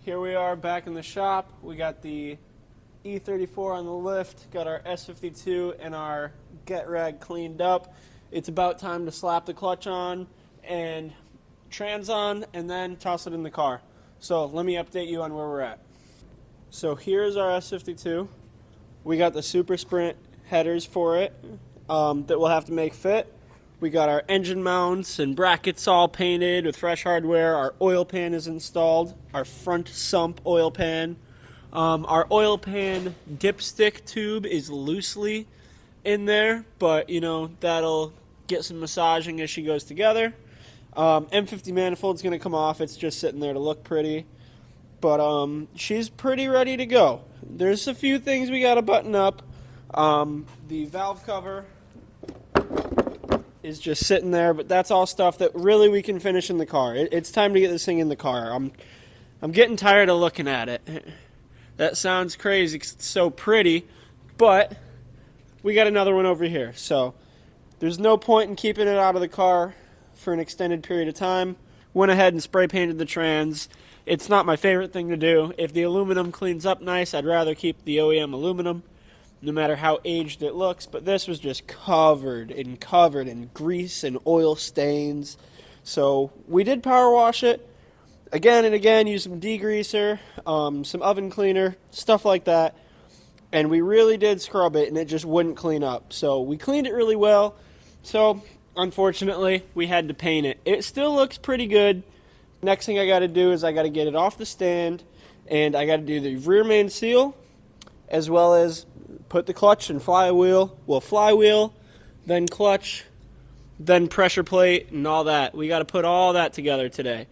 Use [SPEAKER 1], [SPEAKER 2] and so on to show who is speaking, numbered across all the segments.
[SPEAKER 1] Here we are back in the shop. We got the E34 on the lift, got our S52 and our get rag cleaned up. It's about time to slap the clutch on and trans on and then toss it in the car. So let me update you on where we're at. So here's our S52. We got the Super Sprint headers for it that we'll have to make fit. We got our engine mounts and brackets all painted with fresh hardware. Our oil pan is installed, our front sump oil pan. Our oil pan dipstick tube is loosely in there, but you know, that'll get some massaging as she goes together. M50 manifold's going to come off. It's just sitting there to look pretty. But she's pretty ready to go. There's a few things we got to button up. The valve cover is just sitting there, but that's all stuff that really we can finish in the car. It's time to get this thing in the car. I'm getting tired of looking at it. That sounds crazy because it's so pretty, but we got another one over here. So there's no point in keeping it out of the car for an extended period of time. Went ahead and spray painted the trans. It's not my favorite thing to do. If the aluminum cleans up nice, I'd rather keep the OEM aluminum, no matter how aged it looks. But this was just covered in grease and oil stains. So we did power wash it again and again, use some degreaser, some oven cleaner, stuff like that. And we really did scrub it, and it just wouldn't clean up. So we cleaned it really well. So unfortunately, we had to paint it. It still looks pretty good. Next thing I got to do is I got to get it off the stand, and I got to do the rear main seal, as well as put the clutch and flywheel, then clutch, then pressure plate, and all that. We got to put all that together today.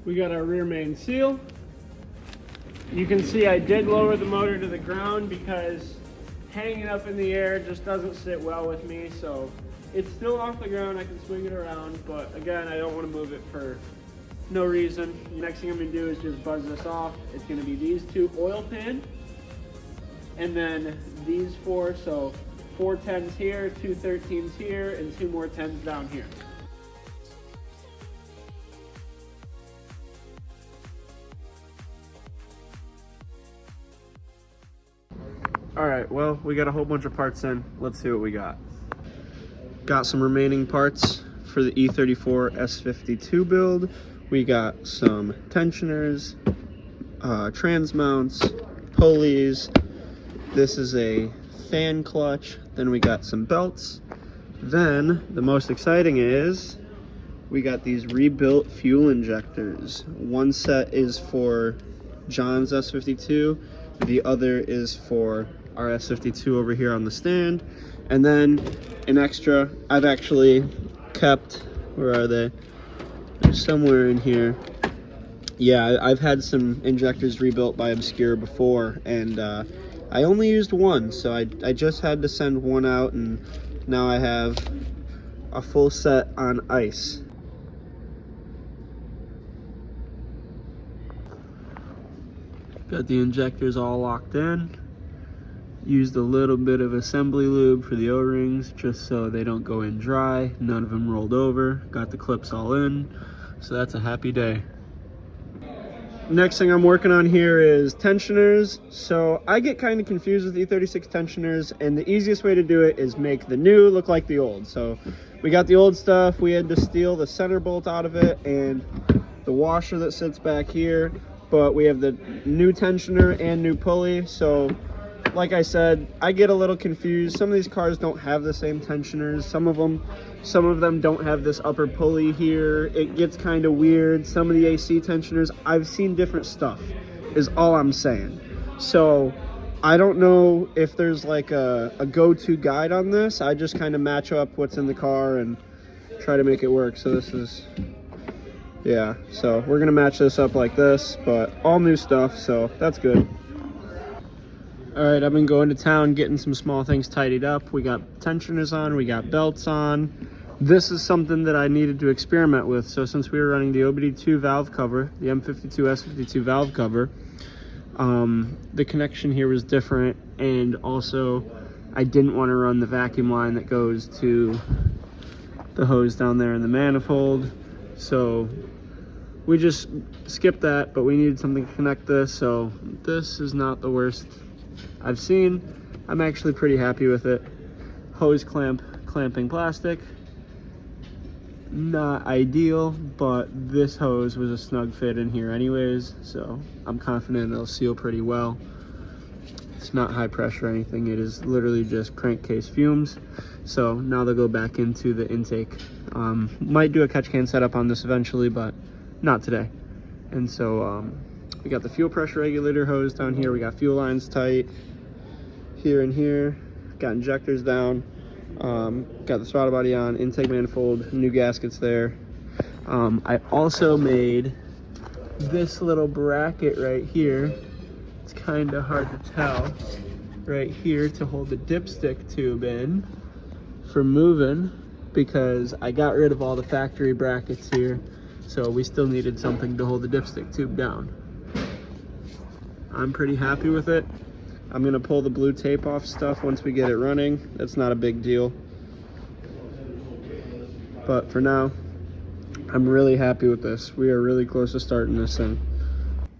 [SPEAKER 1] We got our rear main seal. You can see I did lower the motor to the ground because hanging up in the air just doesn't sit well with me. So it's still off the ground. I can swing it around, but again, I don't want to move it for no reason. Next thing I'm going to do is just buzz this off. It's going to be these two oil pan and then these four. So 4 10s here, 2 13s here, and 2 more 10s down here. Alright, well, we got a whole bunch of parts in. Let's see what we got. Got some remaining parts for the E34 S52 build. We got some tensioners, trans mounts, pulleys. This is a fan clutch. Then we got some belts. Then, the most exciting is, we got these rebuilt fuel injectors. One set is for John's S52. The other is for our S52 over here on the stand. And then an extra, I've actually kept, where are they? They're somewhere in here. Yeah, I've had some injectors rebuilt by Obscure before, and I only used one, so I just had to send one out, and now I have a full set on ice. Got the injectors all locked in. Used a little bit of assembly lube for the O-rings just so they don't go in dry. None of them rolled over. Got the clips all in. So that's a happy day. Next thing I'm working on here is tensioners. So I get kind of confused with E36 tensioners, and the easiest way to do it is make the new look like the old. So we got the old stuff. We had to steal the center bolt out of it and the washer that sits back here. But we have the new tensioner and new pulley. So like I said, I get a little confused. Some of these cars don't have the same tensioners. Some of them don't have this upper pulley here. It gets kind of weird. Some of the AC tensioners, I've seen different stuff, is all I'm saying. So I don't know if there's like a go-to guide on this. I just kind of match up what's in the car and try to make it work. So this is, yeah, so we're gonna match this up like this, but all new stuff, so that's good. All right, I've been going to town getting some small things tidied up. We got tensioners on, we got belts on, This is something that I needed to experiment with. So since we were running the OBD2 valve cover, the M52 S52 valve cover, the connection here was different, and also I didn't want to run the vacuum line that goes to the hose down there in the manifold, so we just skipped that. But we needed something to connect this, so this is not the worst I've seen. I'm actually pretty happy with it. Hose clamping plastic, not ideal, but this hose was a snug fit in here anyways, so I'm confident it'll seal pretty well. It's not high pressure or anything, it is literally just crankcase fumes. So now they'll go back into the intake. Might do a catch can setup on this eventually, but not today. And so we got the fuel pressure regulator hose down here, we got fuel lines tight here and here, got injectors down, got the throttle body on, intake manifold, new gaskets there. I also made this little bracket right here. It's kind of hard to tell, right here, to hold the dipstick tube in for moving, because I got rid of all the factory brackets here, so we still needed something to hold the dipstick tube down. I'm pretty happy with it. I'm gonna pull the blue tape off stuff once we get it running. That's not a big deal, but for now I'm really happy with this. We are really close to starting this thing.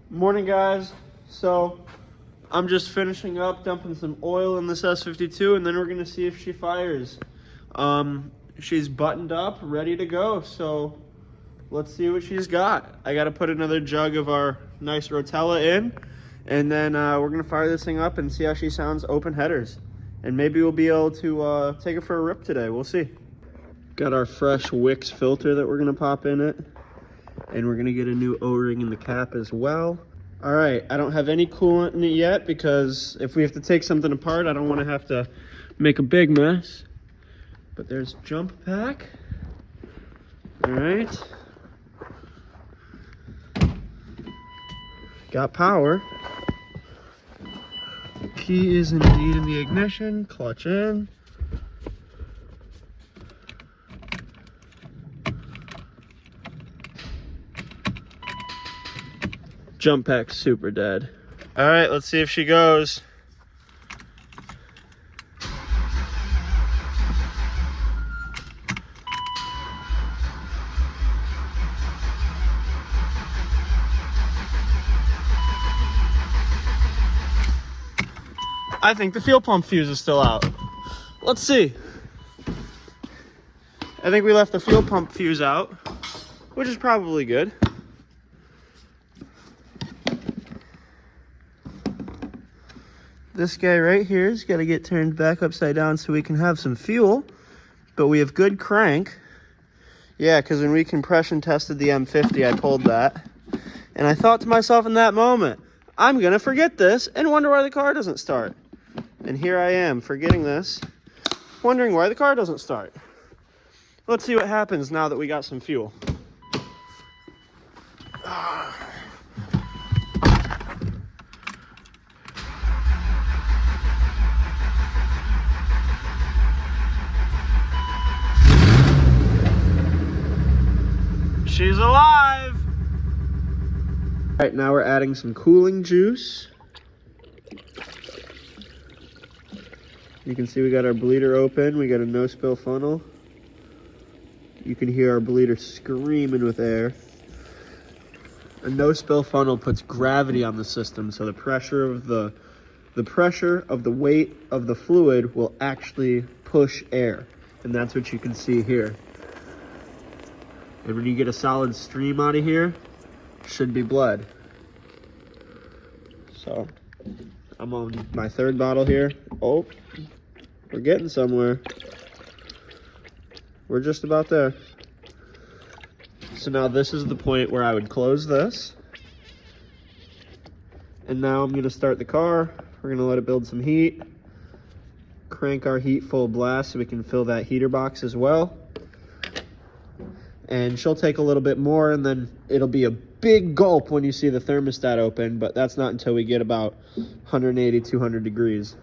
[SPEAKER 1] Morning, guys. So I'm just finishing up dumping some oil in this S52, and then we're gonna see if she fires. She's buttoned up, ready to go, so let's see what she's got. I gotta put another jug of our nice Rotella in, and then we're gonna fire this thing up and see how she sounds open headers. And maybe we'll be able to take it for a rip today, we'll see. Got our fresh Wix filter that we're gonna pop in it, and we're gonna get a new O-ring in the cap as well. All right, I don't have any coolant in it yet, because if we have to take something apart, I don't wanna have to make a big mess. But there's jump pack. All right. Got power. Key is indeed in the ignition, clutch in. Jump pack's super dead. All right, let's see if she goes. I think the fuel pump fuse is still out. Let's see. I think we left the fuel pump fuse out, which is probably good. This guy right here has got to get turned back upside down so we can have some fuel, but we have good crank. Yeah, because when we compression tested the M50, I pulled that, and I thought to myself in that moment, I'm gonna forget this and wonder why the car doesn't start. And here I am forgetting this, wondering why the car doesn't start. Let's see what happens now that we got some fuel. She's alive! All right, now we're adding some cooling juice. You can see we got our bleeder open. We got a no-spill funnel. You can hear our bleeder screaming with air. A no-spill funnel puts gravity on the system, so the pressure of the weight of the fluid will actually push air, and that's what you can see here. And when you get a solid stream out of here, should be blood. So I'm on my third bottle here. Oh, we're getting somewhere. We're just about there. So now this is the point where I would close this. And now I'm gonna start the car. We're gonna let it build some heat. Crank our heat full blast so we can fill that heater box as well. And she'll take a little bit more, and then it'll be a big gulp when you see the thermostat open, but that's not until we get about 180, 200 degrees.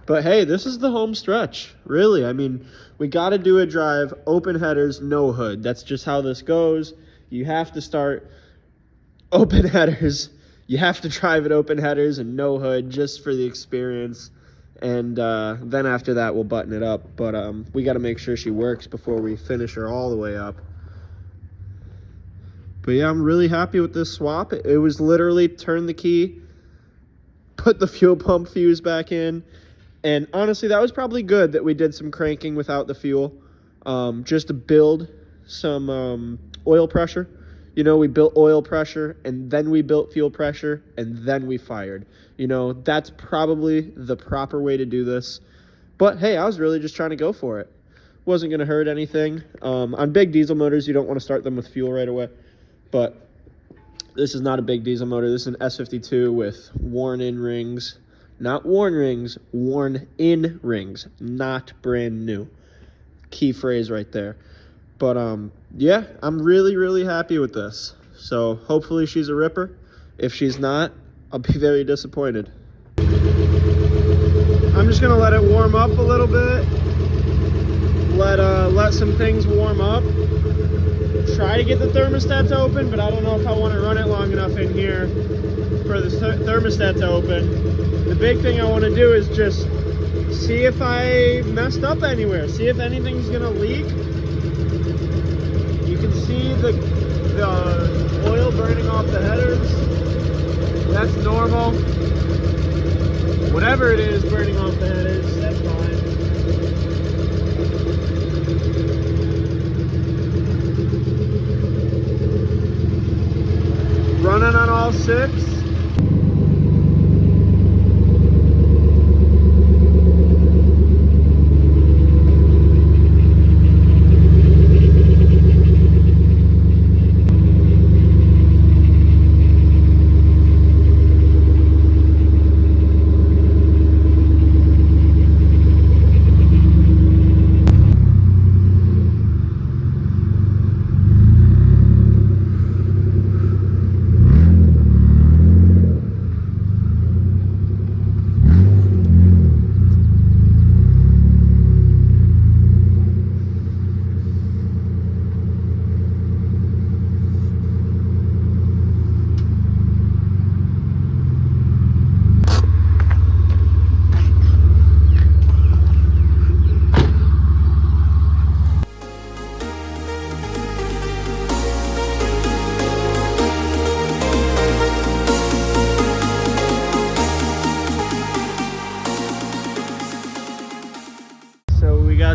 [SPEAKER 1] But hey, this is the home stretch, really. I mean, we got to do a drive, open headers, no hood. That's just how this goes. You have to start open headers. You have to drive it open headers and no hood just for the experience. And then after that, we'll button it up. But we got to make sure she works before we finish her all the way up. But yeah, I'm really happy with this swap. It was literally turn the key, put the fuel pump fuse back in. And honestly, that was probably good that we did some cranking without the fuel, just to build some oil pressure. You know, we built oil pressure, and then we built fuel pressure, and then we fired. You know, that's probably the proper way to do this. But hey, I was really just trying to go for it. Wasn't going to hurt anything. On big diesel motors, you don't want to start them with fuel right away. But this is not a big diesel motor. This is an S52 with worn-in rings. Not worn rings, worn-in rings. Not brand new. Key phrase right there. But yeah, I'm really, really happy with this. So hopefully she's a ripper. If she's not, I'll be very disappointed. I'm just gonna let it warm up a little bit. Let some things warm up. Try to get the thermostat to open, but I don't know if I want to run it long enough in here for the thermostat to open. The big thing I want to do is just see if I messed up anywhere. See if anything's gonna leak. You can see the oil burning off the headers. That's normal. Whatever it is burning off the headers, that's fine. Running on all 6.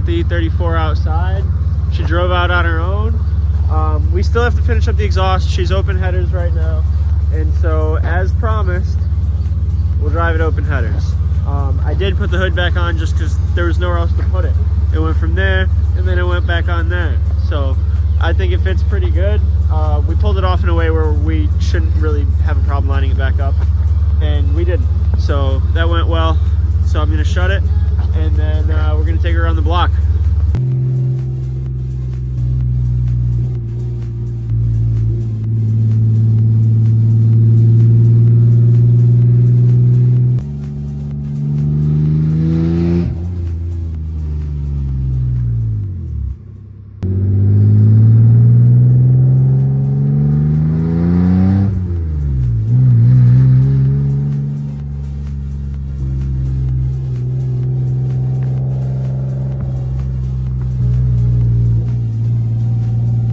[SPEAKER 1] The E34 outside. She drove out on her own. We still have to finish up the exhaust. She's open headers right now, and so as promised, we'll drive it open headers. I did put the hood back on just because there was nowhere else to put it. It went from there, and then it went back on there. So I think it fits pretty good. We pulled it off in a way where we shouldn't really have a problem lining it back up, and we didn't. So that went well. So I'm going to shut it, and then we're going to take her around the block.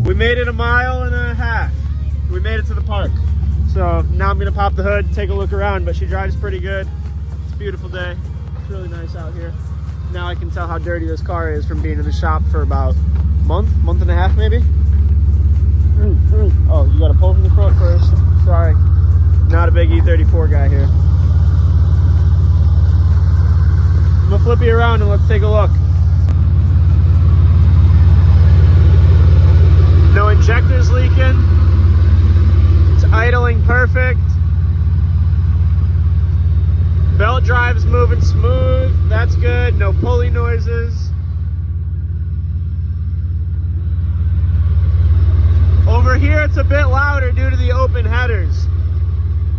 [SPEAKER 1] We made it 1.5 miles. We made it to the park. So now I'm gonna pop the hood, take a look around, but she drives pretty good. It's a beautiful day. It's really nice out here. Now I can tell how dirty this car is from being in the shop for about a month and a half maybe. Oh, you gotta pull from the front first. Sorry, not a big E34 guy here. I'm gonna flip you around and let's take a look. No injectors leaking. It's idling perfect. Belt drive's moving smooth. That's good. No pulley noises. Over here it's a bit louder due to the open headers.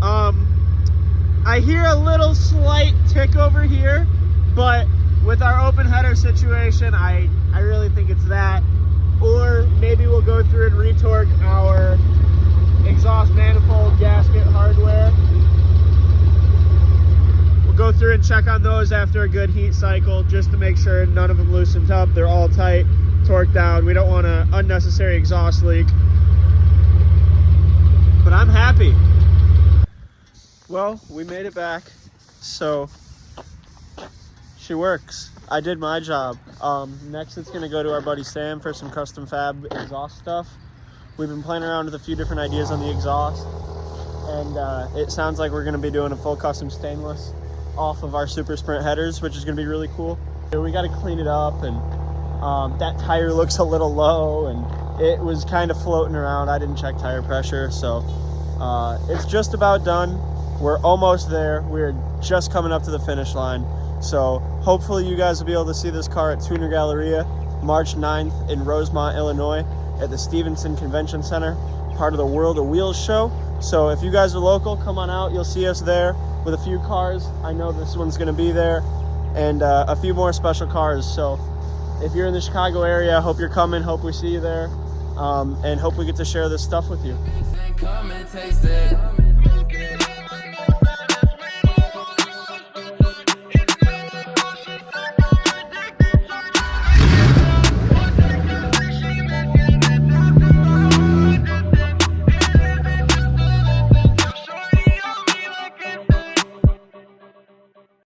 [SPEAKER 1] I hear a little slight tick over here, But with our open header situation, I really think it's that. Or maybe we'll go through and retorque our exhaust manifold gasket hardware. We'll go through and check on those after a good heat cycle just to make sure none of them loosened up. They're all tight, torqued down. We don't want an unnecessary exhaust leak. But I'm happy. Well, we made it back, so she works. I did my job. Next it's gonna go to our buddy Sam for some custom fab exhaust stuff. We've been playing around with a few different ideas on the exhaust, and it sounds like we're gonna be doing a full custom stainless off of our Super Sprint headers, which is gonna be really cool. We gotta clean it up, and that tire looks a little low, and it was kind of floating around. I didn't check tire pressure, so it's just about done. We're almost there. We're just coming up to the finish line. So hopefully you guys will be able to see this car at Tuner Galleria, March 9th in Rosemont, Illinois at the Stevenson Convention Center, part of the World of Wheels show. So if you guys are local, come on out. You'll see us there with a few cars. I know this one's going to be there, and a few more special cars. So if you're in the Chicago area, I hope you're coming. Hope we see you there, and hope we get to share this stuff with you.